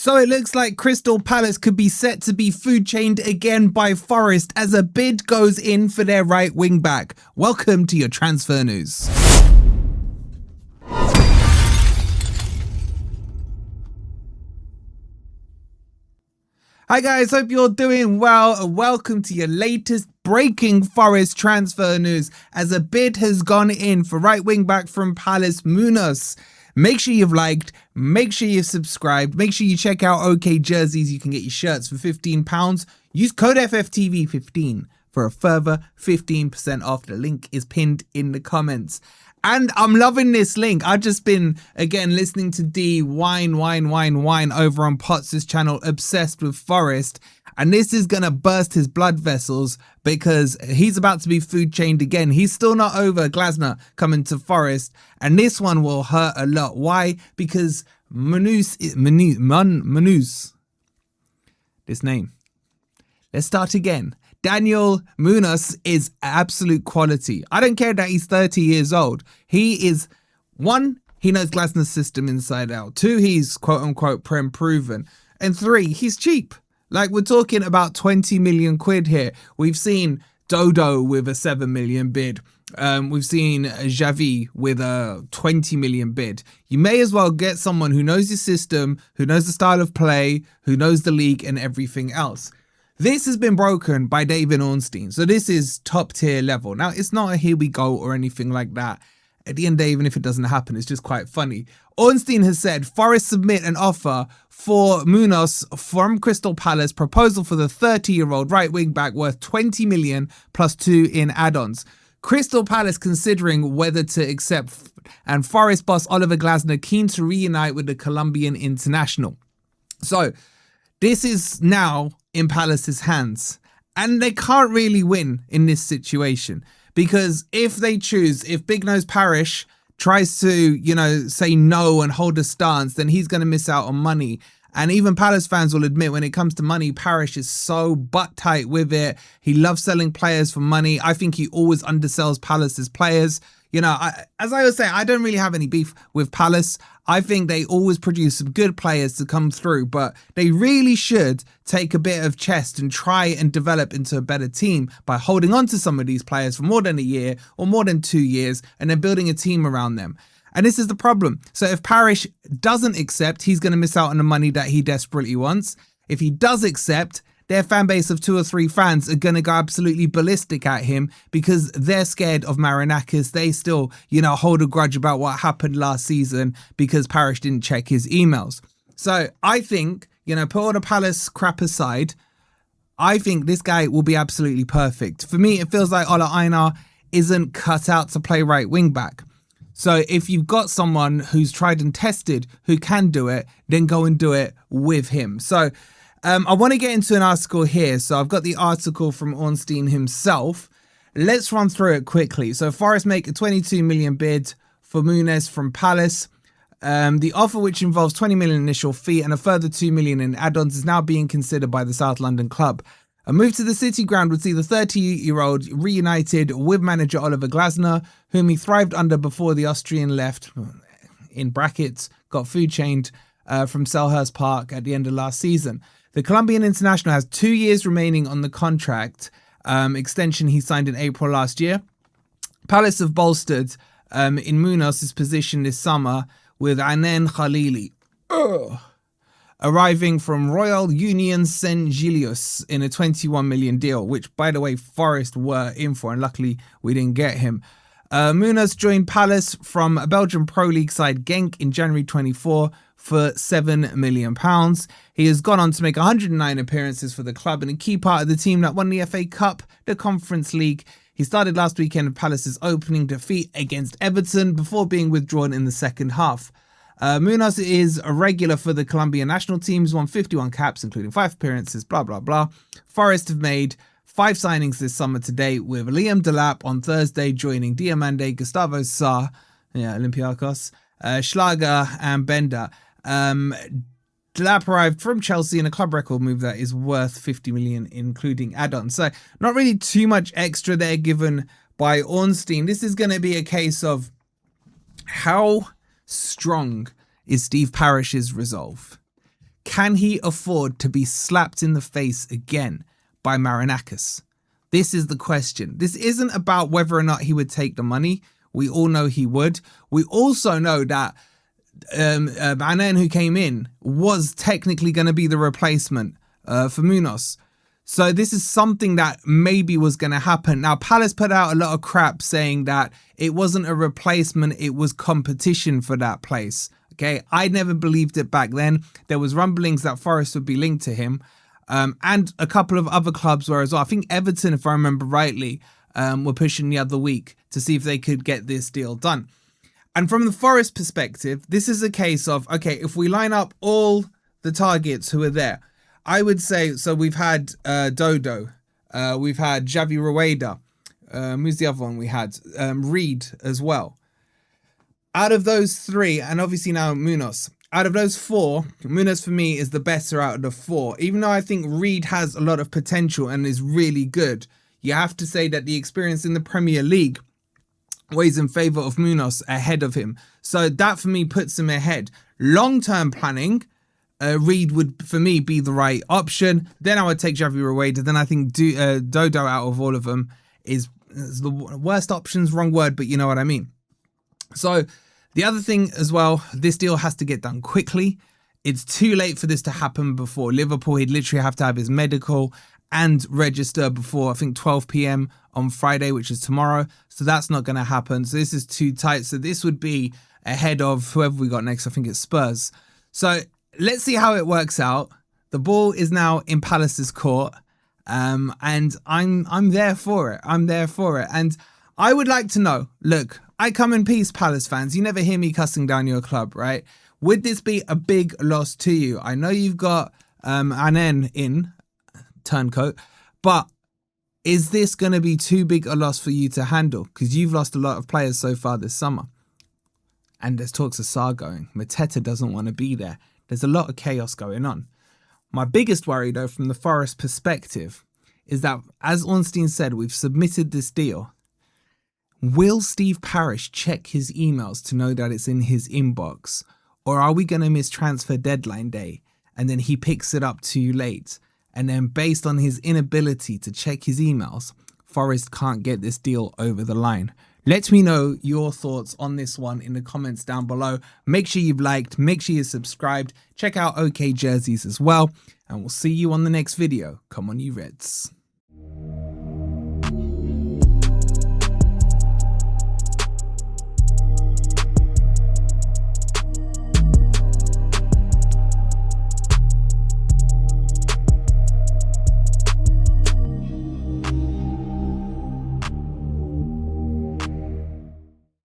So it looks like Crystal Palace could be set to be food chained again by Forest as a bid goes in for their right wing back. Welcome to your transfer news. Hi guys, hope you're doing well and welcome to your latest breaking Forest transfer news as a bid has gone in for right wing back from Palace, Muñoz. Make sure you've liked, make sure you've subscribed, make sure you check out OK Jerseys. You can get your shirts for £15. Use code FFTV15 for a further 15% off. The link is pinned in the comments. And I'm loving this link. I've just been, again, listening to D whine over on Potts' channel, Obsessed with Forest. And this is going to burst his blood vessels because he's about to be food chained again. He's still not over Glasner coming to Forest. And this one will hurt a lot. Why? Because Muñoz, this name. Let's start again. Daniel Muñoz is absolute quality. I don't care that he's 30 years old. He is, one, he knows Glasner's system inside out. Two, he's quote unquote prem proven. And three, he's cheap. Like, we're talking about 20 million quid here. We've seen Dodo with a 7 million bid. We've seen Xavi with a 20 million bid. You may as well get someone who knows your system, who knows the style of play, who knows the league and everything else. This has been broken by David Ornstein. So this is top tier level. Now, it's not a here we go or anything like that. At the end of the day, even if it doesn't happen, it's just quite funny. Ornstein has said, Forest submit an offer for Muñoz from Crystal Palace, proposal for the 30-year-old right wing back worth 20 million plus 2 in add-ons. Crystal Palace considering whether to accept, and Forest boss Oliver Glasner keen to reunite with the Colombian international. So this is now in Palace's hands, and they can't really win in this situation because if Big Nose Parish tries to, say no and hold a stance, then he's going to miss out on money. And even Palace fans will admit when it comes to money, Parish is so butt tight with it. He loves selling players for money. I think he always undersells Palace's players. As I was saying, I don't really have any beef with Palace. I think they always produce some good players to come through, but they really should take a bit of chest and try and develop into a better team by holding on to some of these players for more than a year or more than 2 years and then building a team around them. And this is the problem. So if Parish doesn't accept, he's going to miss out on the money that he desperately wants. If he does accept, their fan base of 2 or 3 fans are going to go absolutely ballistic at him because they're scared of Marinakis. They still, hold a grudge about what happened last season because Parish didn't check his emails. So I think, put all the Palace crap aside, I think this guy will be absolutely perfect. For me, it feels like Ola Einar isn't cut out to play right wing back. So if you've got someone who's tried and tested who can do it, then go and do it with him. So I want to get into an article here. So I've got the article from Ornstein himself. Let's run through it quickly. So Forest make a 22 million bid for Muñoz from Palace. The offer, which involves 20 million initial fee and a further 2 million in add-ons, is now being considered by the South London club. A move to the City ground would see the 30-year-old reunited with manager Oliver Glasner, whom he thrived under before the Austrian left, in brackets, got food chained from Selhurst Park at the end of last season. The Colombian international has 2 years remaining on the contract extension he signed in April last year. Palace have bolstered in Muñoz's position this summer with Anen Khalili. Arriving from Royal Union St. Gilius in a 21 million deal, which, by the way, Forest were in for, and luckily we didn't get him. Muñoz joined Palace from a Belgian Pro League side Genk in January 24 for £7 million. He has gone on to make 109 appearances for the club and a key part of the team that won the FA Cup, the Conference League. He started last weekend with Palace's opening defeat against Everton before being withdrawn in the second half. Muñoz is a regular for the Colombian national teams, won 51 caps, including 5 appearances, blah, blah, blah. Forest have made 5 signings this summer to date, with Liam Delap on Thursday joining Diamande, Gustavo Sarr, Olympiacos, Schlager and Bender. Delap arrived from Chelsea in a club record move that is worth 50 million, including add-ons. So not really too much extra there given by Ornstein. This is going to be a case of how strong is Steve Parish's resolve. Can he afford to be slapped in the face again by Marinakis? This is the question. This isn't about whether or not he would take the money. We all know he would. We also know that Anen, who came in, was technically going to be the replacement for Muñoz. So this is something that maybe was going to happen. Now, Palace put out a lot of crap saying that it wasn't a replacement, it was competition for that place. Okay, I never believed it back then. There was rumblings that Forest would be linked to him. And a couple of other clubs were as well. I think Everton, if I remember rightly, were pushing the other week to see if they could get this deal done. And from the Forest perspective, this is a case of, okay, if we line up all the targets who are there, I would say, so we've had Dodo, we've had Javi Rueda, who's the other one we had? Reed as well. Out of those three, and obviously now Muñoz, out of those four, Muñoz for me is the better out of the four. Even though I think Reed has a lot of potential and is really good, you have to say that the experience in the Premier League weighs in favour of Muñoz ahead of him. So that for me puts him ahead. Long-term planning, Reed would, for me, be the right option. Then I would take Javi Rueda. Then I think Dodo out of all of them is the worst options. Wrong word, but you know what I mean. So the other thing as well, this deal has to get done quickly. It's too late for this to happen before Liverpool. He'd literally have to have his medical and register before, I think, 12 p.m. on Friday, which is tomorrow. So that's not going to happen. So this is too tight. So this would be ahead of whoever we got next. I think it's Spurs. So let's see how it works out. The ball is now in Palace's court, and I'm there for it. I'm there for it. And I would like to know, look, I come in peace, Palace fans. You never hear me cussing down your club, right? Would this be a big loss to you? I know you've got Anen in, turncoat, but is this going to be too big a loss for you to handle? Because you've lost a lot of players so far this summer. And there's talks of Sarr going. Mateta doesn't want to be there. There's a lot of chaos going on. My biggest worry, though, from the Forest perspective, is that, as Ornstein said, we've submitted this deal. Will Steve Parish check his emails to know that it's in his inbox? Or are we going to miss transfer deadline day and then he picks it up too late? And then based on his inability to check his emails, Forest can't get this deal over the line. Let me know your thoughts on this one in the comments down below. Make sure you've liked, make sure you're subscribed. Check out OK Jerseys as well. And we'll see you on the next video. Come on, you Reds.